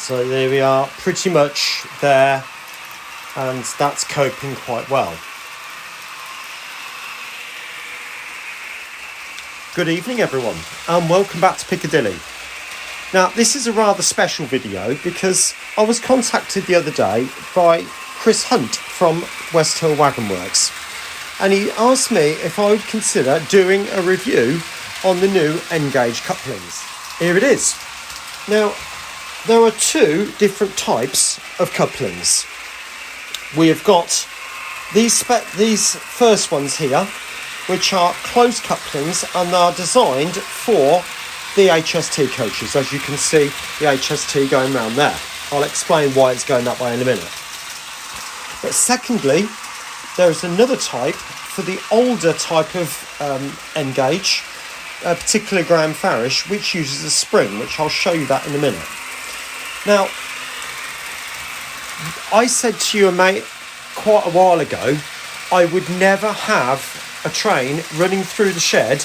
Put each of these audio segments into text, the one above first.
So there we are, pretty much there, and that's coping quite well. Good evening everyone, and welcome back to Piccadilly. Now this is a rather special video because I was contacted the other day by Chris Hunt from Westhill Wagon Works, and he asked me if I would consider doing a review on the new N-gauge couplings. Here it is. Now there are two different types of couplings. We have got these first ones here, which are closed couplings, and they are designed for the HST coaches. As you can see, the HST going around there. I'll explain why it's going that way in a minute. But secondly, there is another type for the older type of N-gauge, particularly Graham Farish, which uses a spring, which I'll show you that in a minute. Now, I said to you, mate, quite a while ago, I would never have a train running through the shed,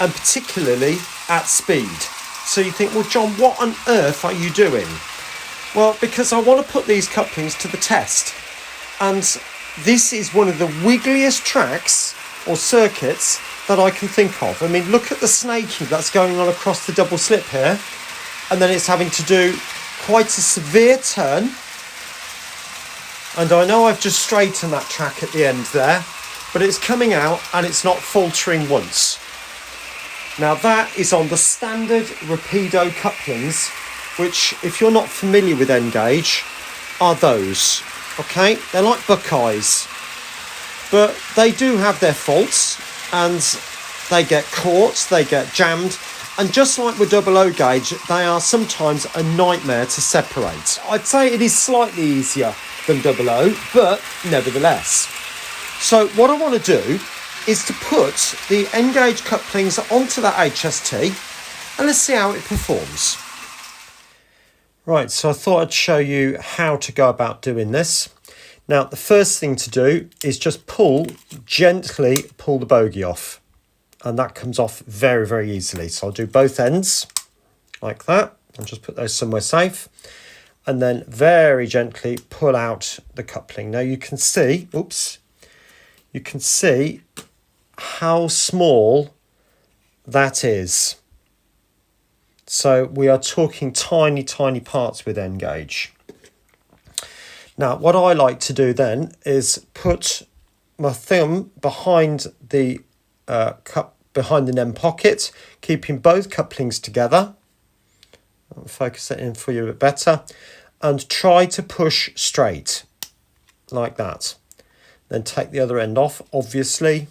and particularly at speed. So you think, well John, what on earth are you doing? Well, because I want to put these couplings to the test, and this is one of the wiggliest tracks or circuits that I can think of. I mean, look at the snaking that's going on across the double slip here, and then it's having to do quite a severe turn, and I know I've just straightened that track at the end there, but it's coming out and it's not faltering once. Now that is on the standard Rapido couplings, which, if you're not familiar with N-gauge, are those. Okay, they're like Buckeyes, but they do have their faults, and they get caught, they get jammed, and just like with double O gauge, they are sometimes a nightmare to separate. I'd say it is slightly easier than double O, but nevertheless. So what I want to do is to put the N-gauge couplings onto that HST, and let's see how it performs. Right, so I thought I'd show you how to go about doing this. Now, the first thing to do is just gently pull the bogie off, and that comes off very, very easily. So I'll do both ends like that, and just put those somewhere safe, and then very gently pull out the coupling. Now you can see, you can see how small that is. So we are talking tiny, tiny parts with N-gauge. Now, what I like to do then is put my thumb behind the behind the NEM pocket, keeping both couplings together. I'll focus it in for you a bit better, and try to push straight like that. Then take the other end off. Obviously,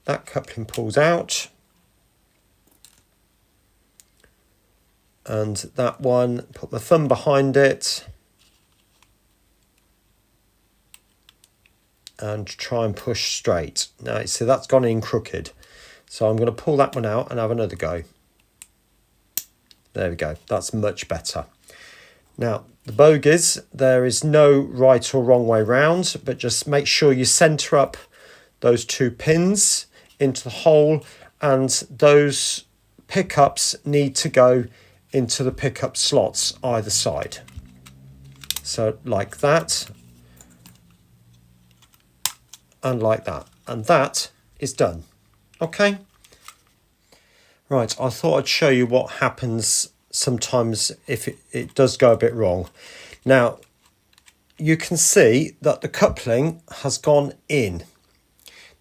that coupling pulls out, and that one, put my thumb behind it and try and push straight. Now you see that's gone in crooked, so I'm going to pull that one out and have another go. There we go, that's much better. Now the bogies, there is no right or wrong way round, but just make sure you centre up those two pins into the hole, and those pickups need to go into the pickup slots either side. So like that, and like that, and that is done. Okay. Right, I thought I'd show you what happens sometimes if it does go a bit wrong. Now, you can see that the coupling has gone in.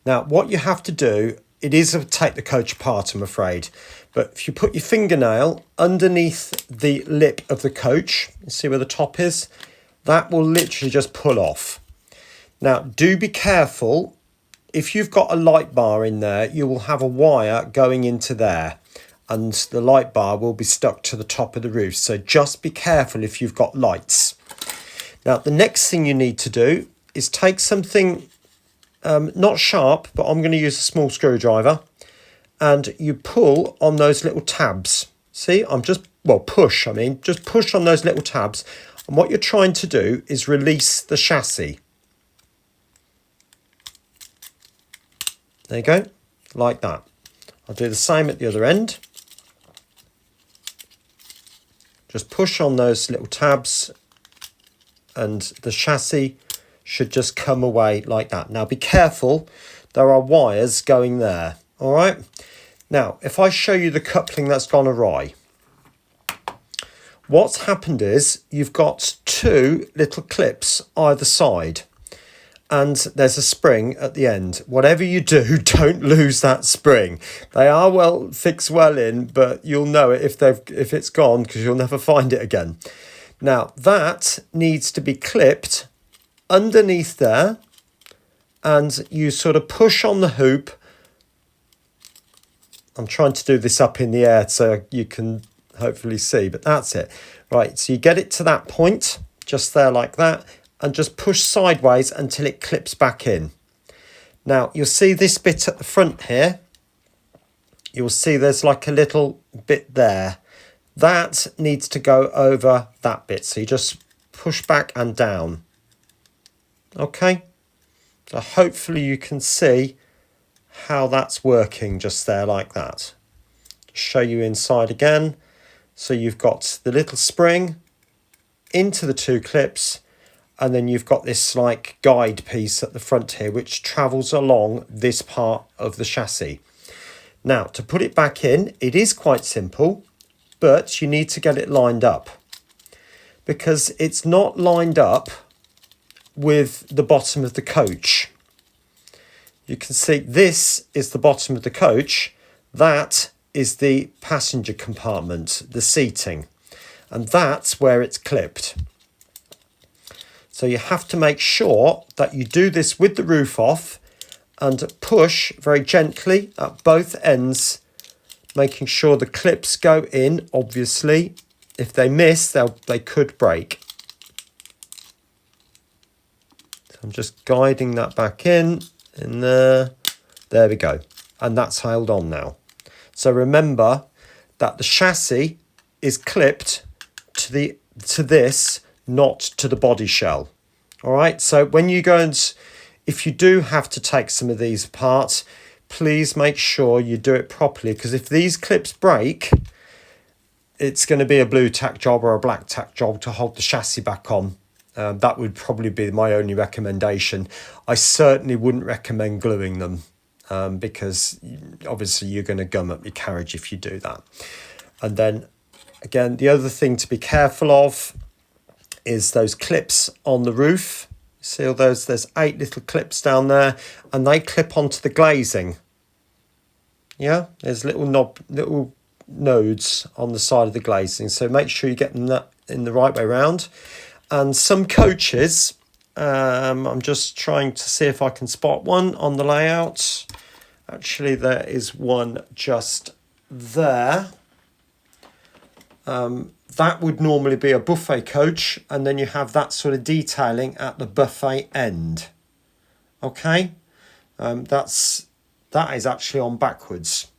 Now, what you have to do, it is take the coach apart, I'm afraid, but if you put your fingernail underneath the lip of the coach, you see where the top is, that will literally just pull off. Now, do be careful. If you've got a light bar in there, you will have a wire going into there, and the light bar will be stuck to the top of the roof. So just be careful if you've got lights. Now, the next thing you need to do is take something not sharp, but I'm going to use a small screwdriver, and you pull on those little tabs. See, just push on those little tabs. And what you're trying to do is release the chassis. There you go, like that. I'll do the same at the other end. Just push on those little tabs and the chassis should just come away like that. Now be careful, there are wires going there. All right. Now, if I show you the coupling that's gone awry, what's happened is you've got two little clips either side and there's a spring at the end. Whatever you do, don't lose that spring. They are well fixed well in, but you'll know it if it's gone because you'll never find it again. Now that needs to be clipped underneath there, and you sort of push on the hoop. I'm trying to do this up in the air so you can hopefully see, but that's it. Right, so you get it to that point, just there like that, and just push sideways until it clips back in. Now, you'll see this bit at the front here. You'll see there's like a little bit there. That needs to go over that bit. So you just push back and down. Okay. So hopefully you can see how that's working just there like that. Show you inside again. So you've got the little spring into the two clips, and then you've got this like guide piece at the front here which travels along this part of the chassis. Now to put it back in, it is quite simple, but you need to get it lined up because it's not lined up with the bottom of the coach. You can see this is the bottom of the coach, that is the passenger compartment, the seating, and that's where it's clipped. So you have to make sure that you do this with the roof off and push very gently at both ends, making sure the clips go in. Obviously, if they miss, they could break. So I'm just guiding that back in there. There we go. And that's held on now. So remember that the chassis is clipped to this, not to the body shell. All right, so when you go and if you do have to take some of these apart, please make sure you do it properly, because if these clips break, it's going to be a blue tack job or a black tack job to hold the chassis back on. That would probably be my only recommendation. I certainly wouldn't recommend gluing them because obviously you're going to gum up your carriage if you do that. And then again, the other thing to be careful of is those clips on the roof. See all those? There's 8 little clips down there, and they clip onto the glazing. Yeah, there's little nodes on the side of the glazing, so make sure you get them in the right way round. And some coaches, I'm just trying to see if I can spot one on the layout. Actually, there is one just there. That would normally be a buffet coach, and then you have that sort of detailing at the buffet end. Okay, that is actually on backwards,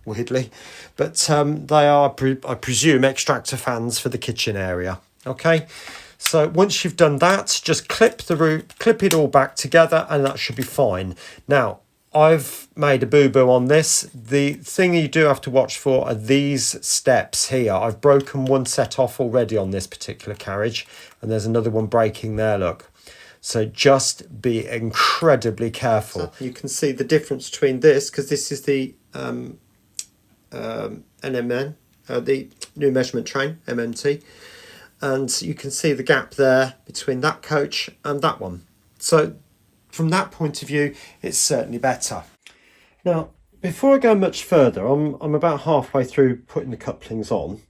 weirdly, but they are, I presume, extractor fans for the kitchen area. Okay, so once you've done that, just clip the root, clip it all back together, and that should be fine. Now, I've made a boo-boo on this. The thing you do have to watch for are these steps here. I've broken one set off already on this particular carriage, and there's another one breaking there, look. So just be incredibly careful. You can see the difference between this, because this is the NMN, the new measurement train, MMT. And you can see the gap there between that coach and that one. So from that point of view, it's certainly better. Now, before I go much further, I'm about halfway through putting the couplings on.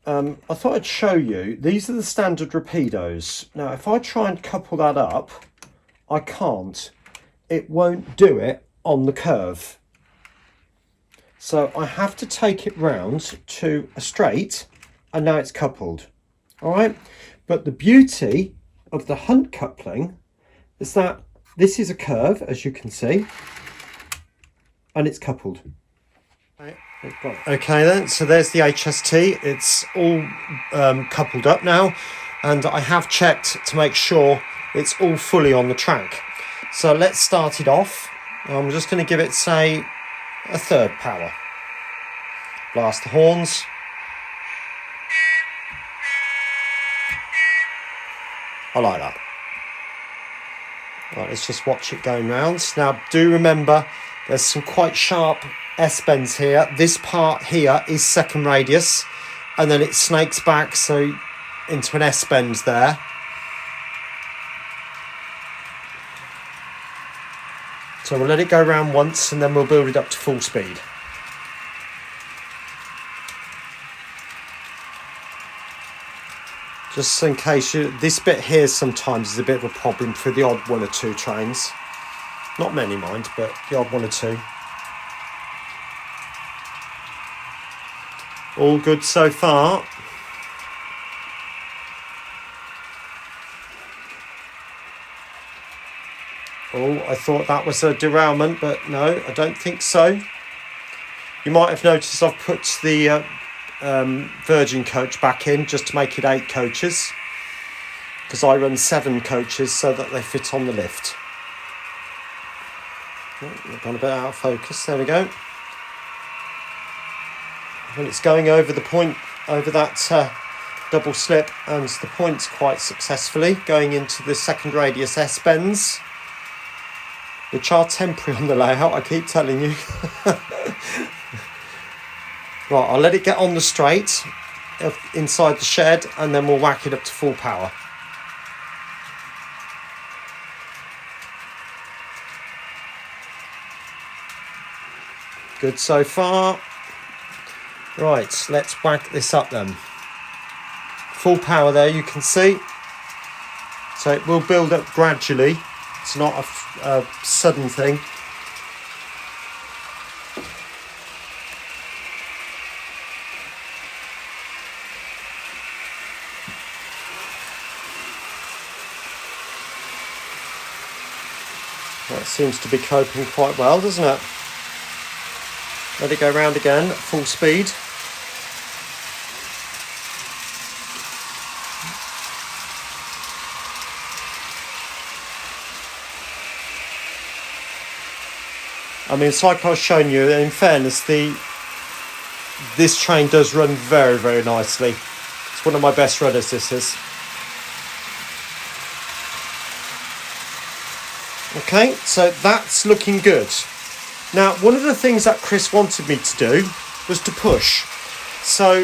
I thought I'd show you, these are the standard rapidos. Now, if I try and couple that up, I can't. It won't do it on the curve. So I have to take it round to a straight, and now it's coupled. All right, but the beauty of the Hunt coupling is that this is a curve, as you can see, and it's coupled. Okay then, so there's the HST. It's all coupled up now, and I have checked to make sure it's all fully on the track. So let's start it off. I'm just going to give it, say, a third power. Blast the horns. I like that. Right, let's just watch it going round. Now, do remember, there's some quite sharp S-bends here. This part here is second radius, and then it snakes back so into an S-bend there. So we'll let it go round once, and then we'll build it up to full speed. Just in case this bit here sometimes is a bit of a problem for the odd one or two trains. Not many, mind, but the odd one or two. All good so far. Oh, I thought that was a derailment, but no, I don't think so. You might have noticed I've put the Virgin coach back in just to make it 8 coaches, because I run 7 coaches so that they fit on the lift. Oh, I've gone a bit out of focus. There we go. When it's going over the point, over that double slip, and the points quite successfully, going into the second radius S-bends, which are temporary on the layout, I keep telling you. Right, I'll let it get on the straight inside the shed, and then we'll whack it up to full power. Good so far. Right, let's whack this up then. Full power there, you can see. So it will build up gradually. It's not a sudden thing. That seems to be coping quite well, doesn't it? Let it go round again at full speed. I mean, it's like I was showing you, in fairness, this train does run very, very nicely. It's one of my best runners, this is. Okay, so that's looking good. Now, one of the things that Chris wanted me to do was to push. So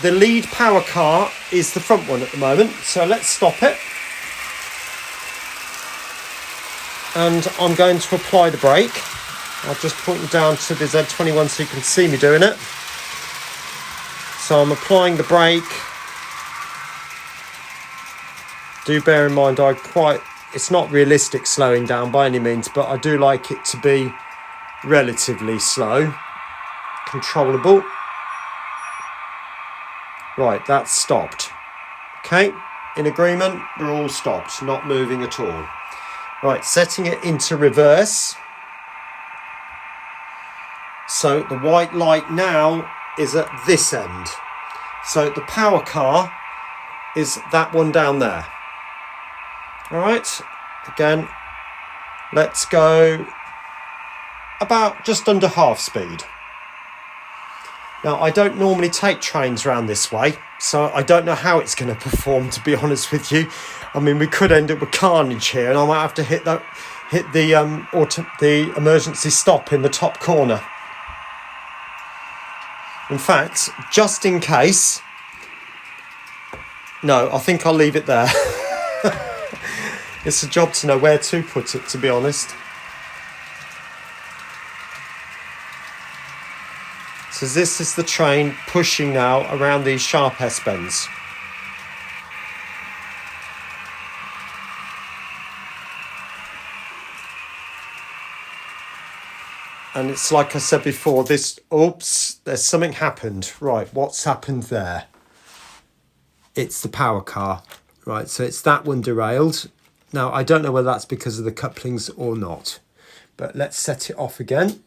the lead Powercar is the front one at the moment. So let's stop it. And I'm going to apply the brake. I'll just point you down to the Z21 so you can see me doing it. So I'm applying the brake. Do bear in mind, it's not realistic slowing down by any means, but I do like it to be relatively slow, controllable. Right, that's stopped. Okay, in agreement, we're all stopped, not moving at all. Right, setting it into reverse. So the white light now is at this end. So the Powercar is that one down there. All right, again, let's go about just under half speed. Now, I don't normally take trains around this way, so I don't know how it's going to perform, to be honest with you. I mean, we could end up with carnage here, and I might have to hit the emergency stop in the top corner. In fact, just in case, no, I think I'll leave it there. It's a job to know where to put it, to be honest. So this is the train pushing now around these sharp S-bends. And it's like I said before, there's something happened. Right, what's happened there? It's the Powercar. Right, so it's that one derailed. Now, I don't know whether that's because of the couplings or not, but let's set it off again.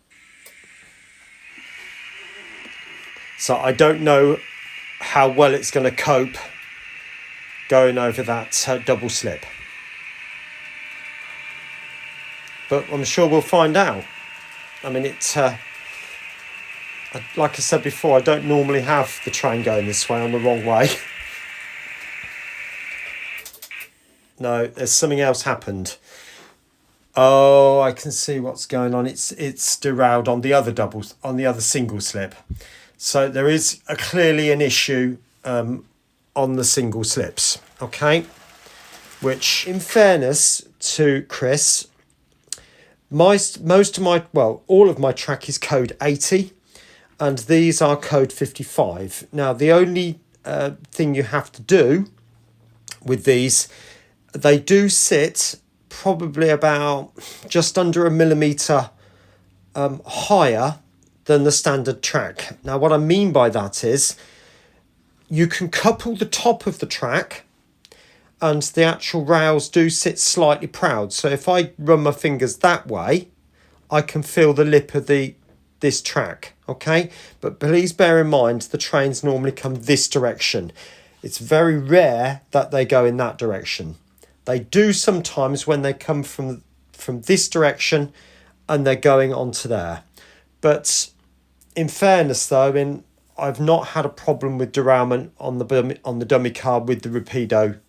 So I don't know how well it's going to cope going over that double slip. But I'm sure we'll find out. I mean, like I said before, I don't normally have the train going this way on the wrong way. No, there's something else happened. Oh, I can see what's going on. It's derailed on the other single slip. So there is clearly an issue on the single slips. Okay, which, in fairness to Chris, most of my, well, all of my track is code 80, and these are code 55. Now, the only thing you have to do with these, they do sit probably about just under a millimetre higher than the standard track. Now, what I mean by that is you can couple the top of the track and the actual rails do sit slightly proud. So if I run my fingers that way, I can feel the lip of this track, okay? But please bear in mind, the trains normally come this direction. It's very rare that they go in that direction. They do sometimes when they come from this direction and they're going onto there. But in fairness though, I've not had a problem with derailment on the dummy car with the Rapido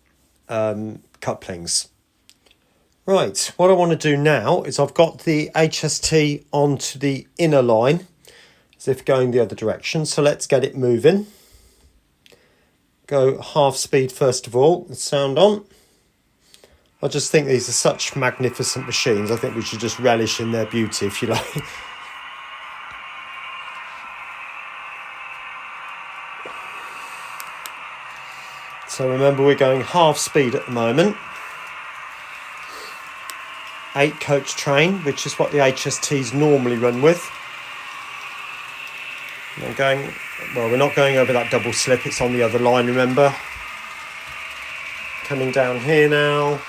couplings. Right, what I want to do now is I've got the HST onto the inner line as if going the other direction. So let's get it moving. Go half speed first of all, and sound on. I just think these are such magnificent machines. I think we should just relish in their beauty, if you like. So remember, we're going half speed at the moment. 8 coach train, which is what the HSTs normally run with. And we're not going over that double slip, it's on the other line, remember. Coming down here now.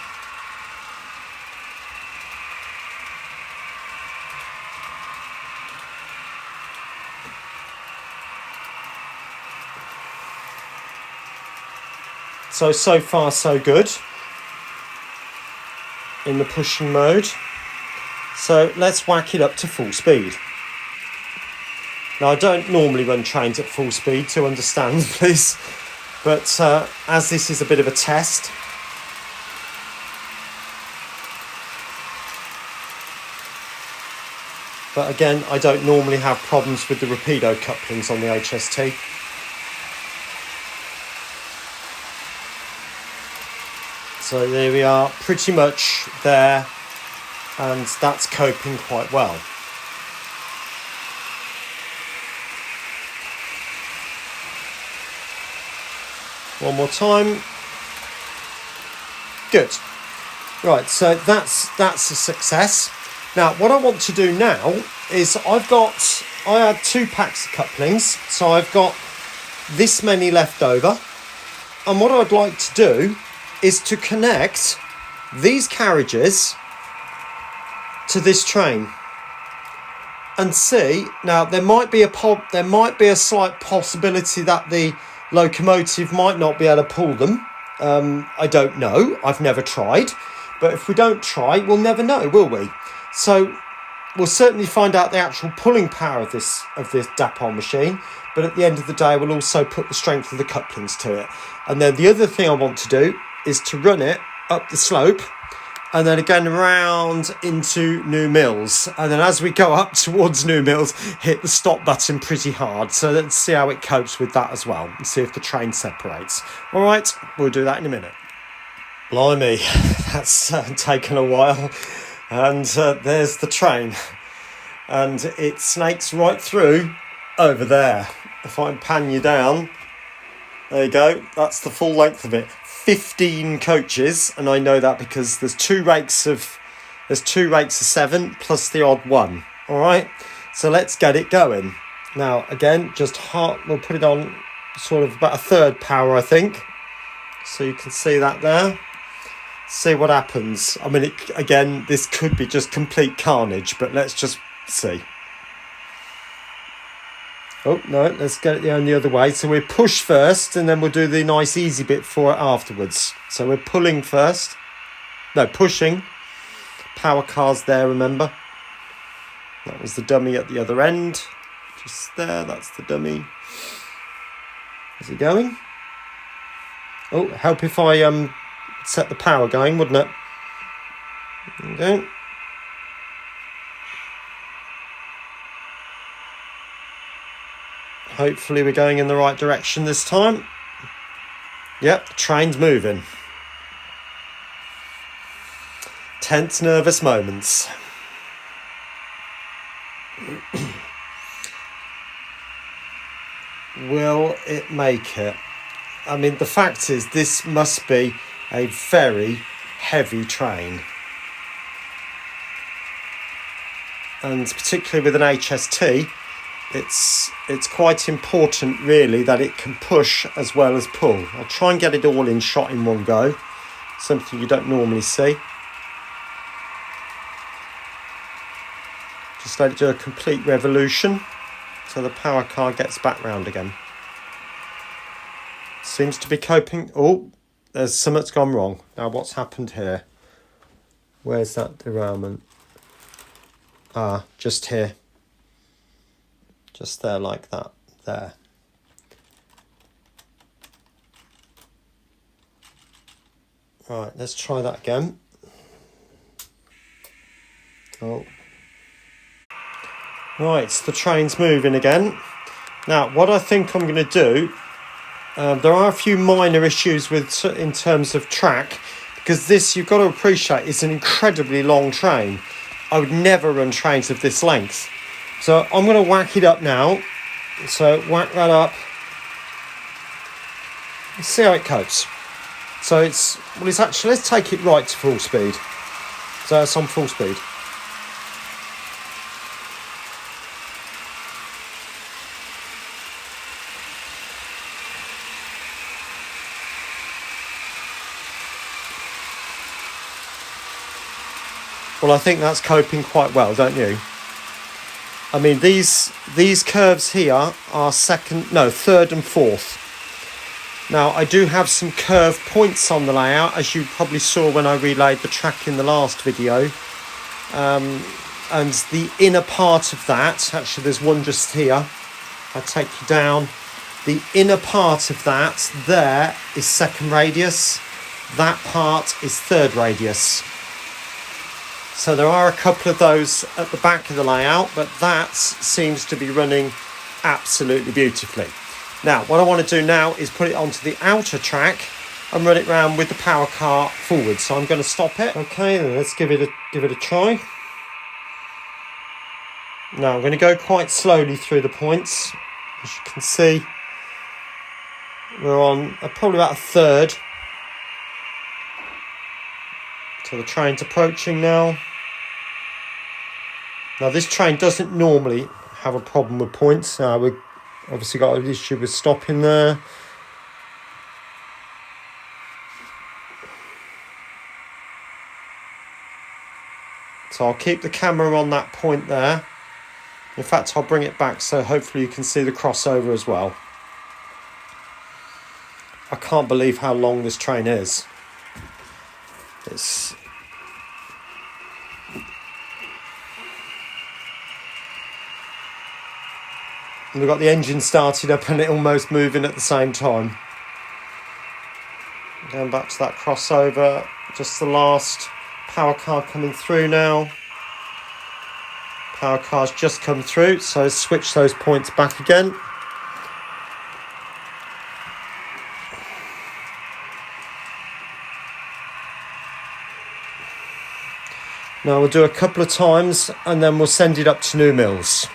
So far so good in the pushing mode. So let's whack it up to full speed. Now, I don't normally run trains at full speed, to understand, please. But as this is a bit of a test, but again, I don't normally have problems with the Rapido couplings on the HST. So there we are, pretty much there, and that's coping quite well. One more time. Good. Right, so that's a success. Now, what I want to do now is I had 2 packs of couplings, so I've got this many left over. And what I'd like to do is to connect these carriages to this train and see. Now, there might be a slight possibility that the locomotive might not be able to pull them. I don't know. I've never tried. But if we don't try, we'll never know, will we? So we'll certainly find out the actual pulling power of this Dapol machine. But at the end of the day, we'll also put the strength of the couplings to it. And then the other thing I want to do is to run it up the slope and then again around into New Mills, and then as we go up towards New Mills, hit the stop button pretty hard. So let's see how it copes with that as well, and see if the train separates. All right, we'll do that in a minute. Blimey, that's taken a while, and there's the train, and it snakes right through over there. If I pan you down, there you go, that's the full length of it. 15 coaches, and I know that because there's two rakes of 7 plus the odd one. All right, so let's get it going now. Again, we'll put it on sort of about a third power, I think, so you can see that there. See what happens. I mean, again, this could be just complete carnage, but let's just see. Oh, no, let's get it the other way. So we push first, and then we'll do the nice easy bit for it afterwards. So we're pulling first. No, pushing. Powercar's there, remember? That was the dummy at the other end. Just there, that's the dummy. Is it going? Oh, help if I set the power going, wouldn't it? Okay. Hopefully we're going in the right direction this time. Yep, the train's moving. Tense, nervous moments. Will it make it? I mean, the fact is, this must be a very heavy train. And particularly with an HST, it's quite important, really, that it can push as well as pull. I'll try and get it all in shot in one go. Something you don't normally see. Just let it do a complete revolution so the power car gets back round again. Seems to be coping. Oh, there's something's gone wrong. Now what's happened here? Where's that derailment? Ah, just here. Just there like that. There. Right, let's try that again. Oh. Right, the train's moving again. Now, what I think I'm going to do, there are a few minor issues in terms of track, because this, you've got to appreciate, is an incredibly long train. I would never run trains of this length. So I'm going to whack it up now. So whack that up. Let's see how it copes. So it's actually, let's take it right to full speed. So it's on full speed. Well, I think that's coping quite well, don't you? I mean, these curves here are third and fourth. Now, I do have some curved points on the layout, as you probably saw when I relayed the track in the last video. And the inner part of that, actually there's one just here. I'll take you down. The inner part of that there is second radius. That part is third radius. So there are a couple of those at the back of the layout, but that seems to be running absolutely beautifully. Now, what I want to do now is put it onto the outer track and run it round with the power car forward. So I'm going to stop it. Okay, then let's give it a try. Now I'm going to go quite slowly through the points. As you can see, we're on probably about a third. So the train's approaching now. Now this train doesn't normally have a problem with points. We've obviously got an issue with stopping there. So I'll keep the camera on that point there. In fact, I'll bring it back so hopefully you can see the crossover as well. I can't believe how long this train is. We've got the engine started up and it almost moving at the same time. Going back to that crossover, just the last power car coming through now. Power car's just come through, so switch those points back again. Now we'll do a couple of times and then we'll send it up to New Mills.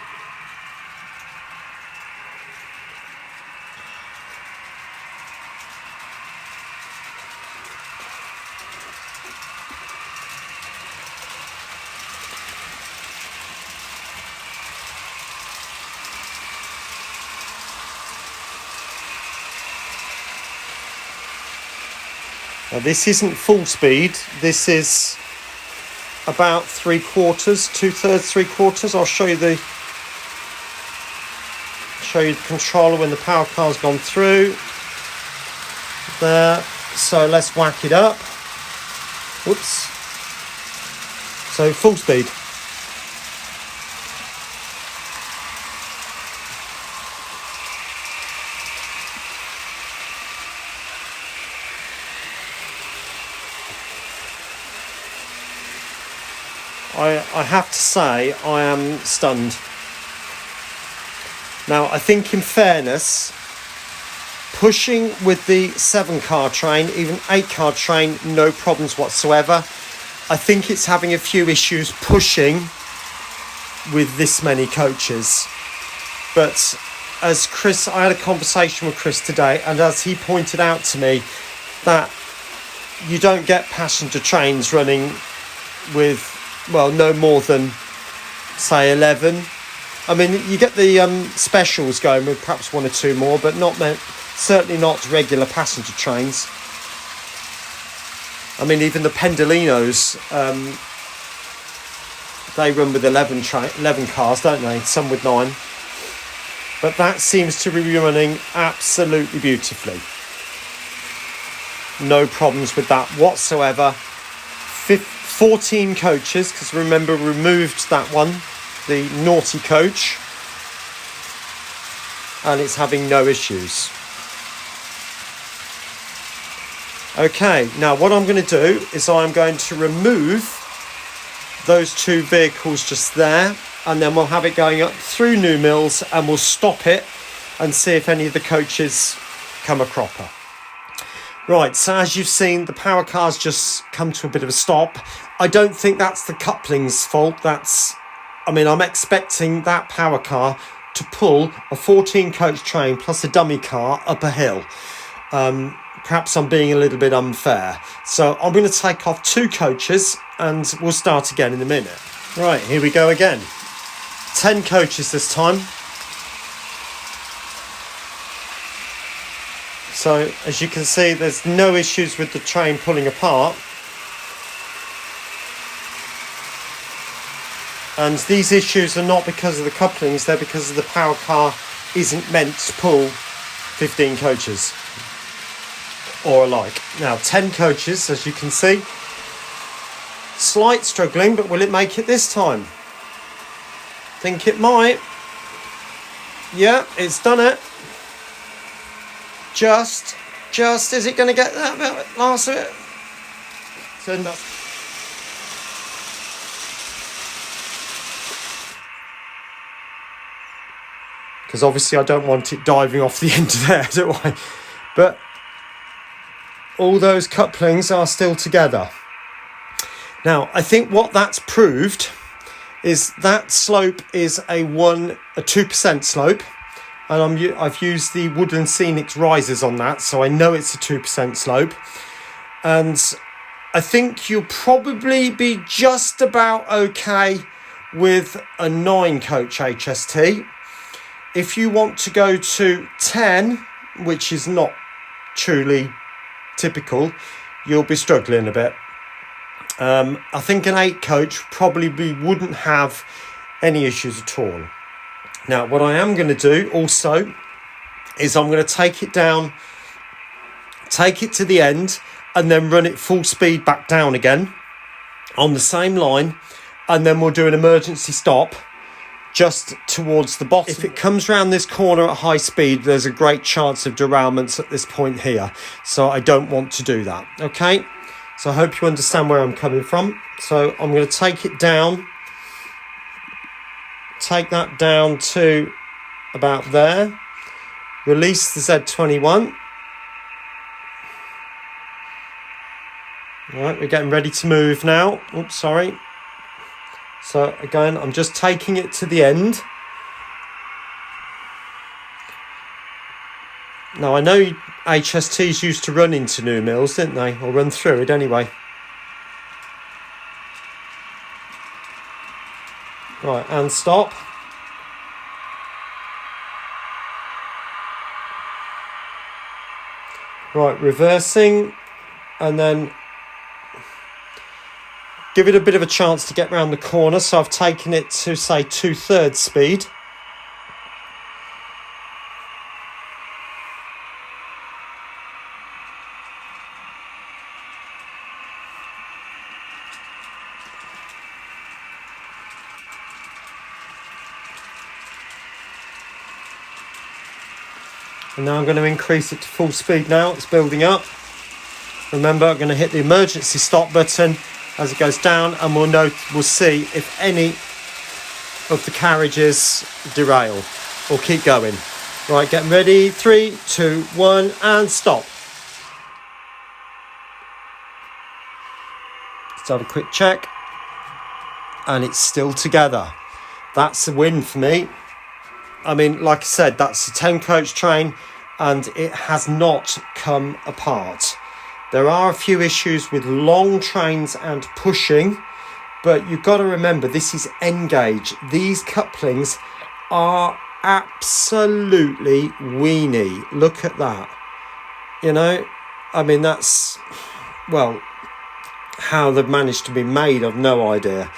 Now this isn't full speed, this is about 3/4, 2/3, 3/4. I'll show you the controller when the power car's gone through. There, so let's whack it up. Whoops. So full speed. I have to say I am stunned. Now, I think in fairness, pushing with the 7-car train, even 8-car train, no problems whatsoever. I think it's having a few issues pushing with this many coaches. But as Chris, I had a conversation with Chris today, and as he pointed out to me, that you don't get passenger trains running with, well, no more than, say, 11. I mean, you get the specials going with perhaps 1 or 2 more, but certainly not regular passenger trains. I mean, even the Pendolinos, they run with 11 cars, don't they? Some with 9. But that seems to be running absolutely beautifully. No problems with that whatsoever. 14 coaches, because remember, removed that one, the naughty coach, and it's having no issues. Okay, now what I'm going to do is I'm going to remove those 2 vehicles just there, and then we'll have it going up through New Mills, and we'll stop it and see if any of the coaches come a cropper. Right, so as you've seen, the Powercar's just come to a bit of a stop. I don't think that's the Couplings' fault. I'm expecting that Powercar to pull a 14-coach train plus a dummy car up a hill. Perhaps I'm being a little bit unfair. So I'm going to take off 2 coaches and we'll start again in a minute. Right, here we go again. 10 coaches this time. So as you can see, there's no issues with the train pulling apart. And these issues are not because of the couplings, they're because of the Powercar isn't meant to pull 15 coaches or alike. Now, 10 coaches, as you can see. Slight struggling, but will it make it this time? Think it might. Yeah, it's done it. Just is it going to get that last bit? So no. Because obviously I don't want it diving off the end of there, do I? But all those couplings are still together. Now, I think what that's proved is that slope is a 2% slope. And I've used the Woodland Scenics risers on that, so I know it's a 2% slope. And I think you'll probably be just about okay with a 9-coach HST. If you want to go to 10, which is not truly typical, you'll be struggling a bit. I think an 8-coach probably wouldn't have any issues at all. Now, what I am going to do also is I'm going to take it down, take it to the end, and then run it full speed back down again on the same line, and then we'll do an emergency stop just towards the bottom. If it comes round this corner at high speed, there's a great chance of derailments at this point here, so I don't want to do that. Okay, so I hope you understand where I'm coming from. So I'm going to take it down. Take that down to about there. Release the Z21. Right, we're getting ready to move now. Oops, sorry. So again, I'm just taking it to the end. Now I know HSTs used to run into New Mills, didn't they? Or run through it anyway. Right, and stop. Right, reversing, and then give it a bit of a chance to get round the corner. So I've taken it to, say, 2/3 speed. And now I'm going to increase it to full speed now. It's building up. Remember, I'm going to hit the emergency stop button as it goes down, and we'll see if any of the carriages derail or keep going. Right, getting ready. 3, 2, 1, and stop. Let's have a quick check. And it's still together. That's a win for me. I mean, like I said, that's a 10 coach train and it has not come apart. There are a few issues with long trains and pushing, but you've got to remember this is N-gauge. These couplings are absolutely weeny. Look at that. You know, I mean, that's, well, how they've managed to be made, I've no idea.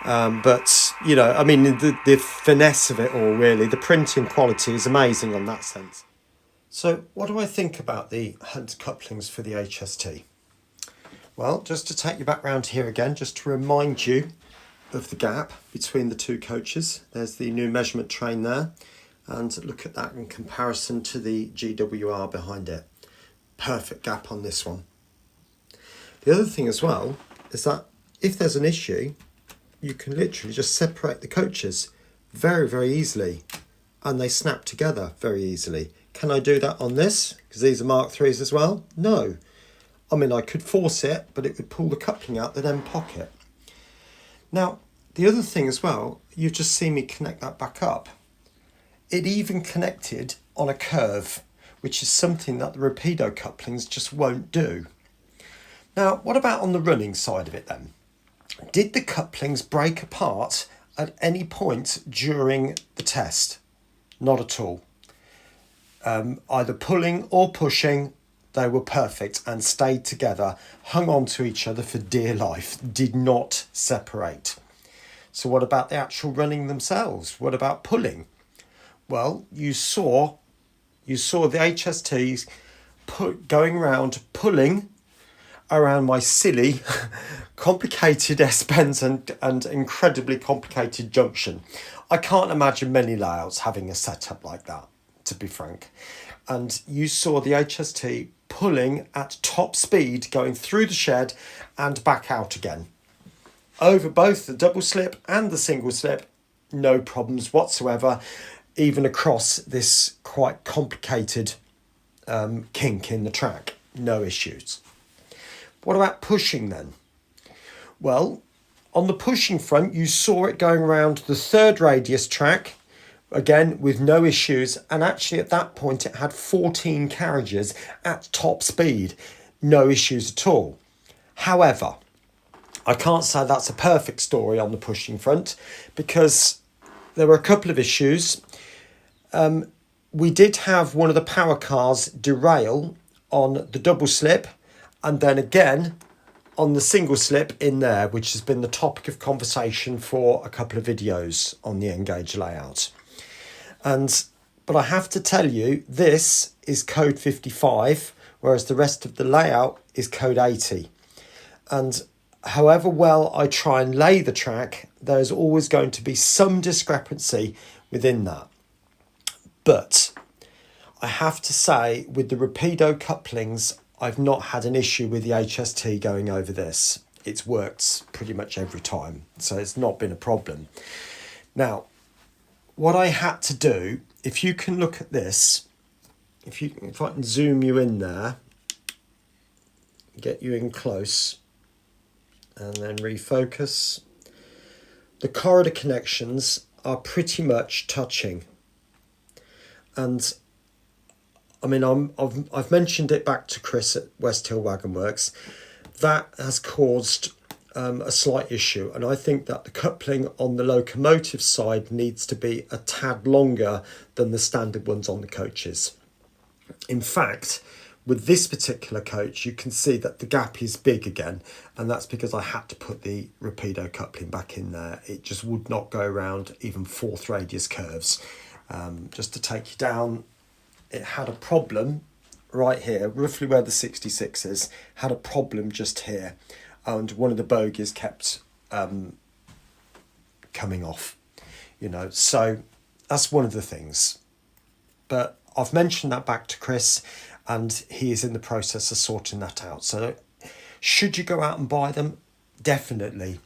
But, you know, I mean, the finesse of it all, really, the printing quality is amazing on that sense. So what do I think about the Hunt couplings for the HST? Well, just to take you back round here again, just to remind you of the gap between the two coaches. There's the new measurement train there. And look at that in comparison to the GWR behind it. Perfect gap on this one. The other thing as well is that if there's an issue, you can literally just separate the coaches very, very easily, and they snap together very easily. Can I do that on this? Because these are Mark IIIs as well? No. I mean, I could force it, but it would pull the coupling out the end pocket. Now, the other thing as well, you just see me connect that back up. It even connected on a curve, which is something that the Rapido couplings just won't do. Now, what about on the running side of it then? Did the couplings break apart at any point during the test? Not at all. Either pulling or pushing, they were perfect and stayed together, hung on to each other for dear life, did not separate. So what about the actual running themselves? What about pulling? Well, you saw the HSTs going around pulling around my silly, complicated S-bends and incredibly complicated junction. I can't imagine many layouts having a setup like that, to be frank. And you saw the HST pulling at top speed, going through the shed and back out again. Over both the double slip and the single slip, no problems whatsoever, even across this quite complicated kink in the track, no issues. What about pushing then? Well, on the pushing front, you saw it going around the third radius track, again with no issues, and actually at that point it had 14 carriages at top speed, no issues at all. However, I can't say that's a perfect story on the pushing front because there were a couple of issues. We did have one of the Powercars derail on the double slip, and then again on the single slip in there, which has been the topic of conversation for a couple of videos on the N-gauge layout. But I have to tell you, this is code 55, whereas the rest of the layout is code 80. And however well I try and lay the track, there's always going to be some discrepancy within that. But I have to say, with the Rapido couplings, I've not had an issue with the HST going over this. It's worked pretty much every time, so it's not been a problem. Now, what I had to do, if you can look at this, if I can zoom you in there, get you in close, and then refocus, the corridor connections are pretty much touching. And I mean, I've mentioned it back to Chris at Westhill Wagon Works. That has caused a slight issue, and I think that the coupling on the locomotive side needs to be a tad longer than the standard ones on the coaches. In fact, with this particular coach, you can see that the gap is big again, and that's because I had to put the Rapido coupling back in there. It just would not go around even fourth radius curves. Just to take you down, it had a problem right here, roughly where the 66 is, had a problem just here, and one of the bogies kept coming off, so that's one of the things. But I've mentioned that back to Chris, and he is in the process of sorting that out. So should you go out and buy them, definitely,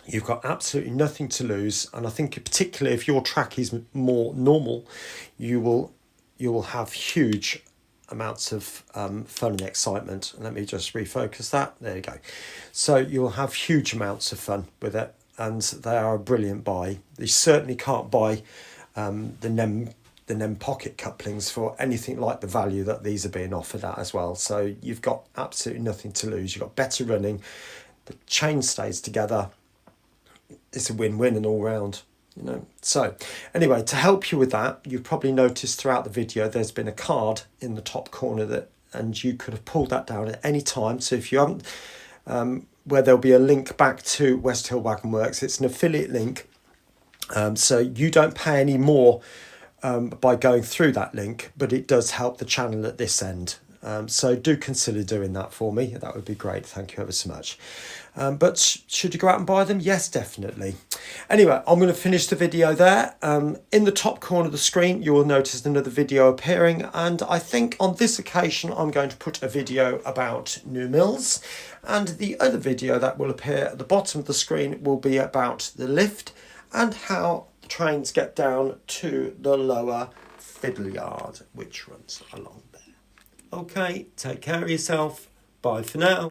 you've got absolutely nothing to lose. And I think particularly if your track is more normal, you will have huge amounts of fun and excitement. Let me just refocus that. There you go. So you'll have huge amounts of fun with it, and they are a brilliant buy. You certainly can't buy the NEM pocket couplings for anything like the value that these are being offered at as well. So you've got absolutely nothing to lose. You've got better running, the chain stays together. It's a win-win and all round, you know. So anyway, to help you with that, you've probably noticed throughout the video there's been a card in the top corner that, and you could have pulled that down at any time. So if you haven't, where there'll be a link back to Westhill Wagon Works, it's an affiliate link. So you don't pay any more by going through that link, but it does help the channel at this end. So do consider doing that for me. That would be great. Thank you ever so much. But should you go out and buy them? Yes, definitely. Anyway, I'm going to finish the video there. In the top corner of the screen, you will notice another video appearing. And I think on this occasion, I'm going to put a video about new mills. And the other video that will appear at the bottom of the screen will be about the lift and how the trains get down to the lower fiddle yard, which runs along there. Okay, take care of yourself. Bye for now.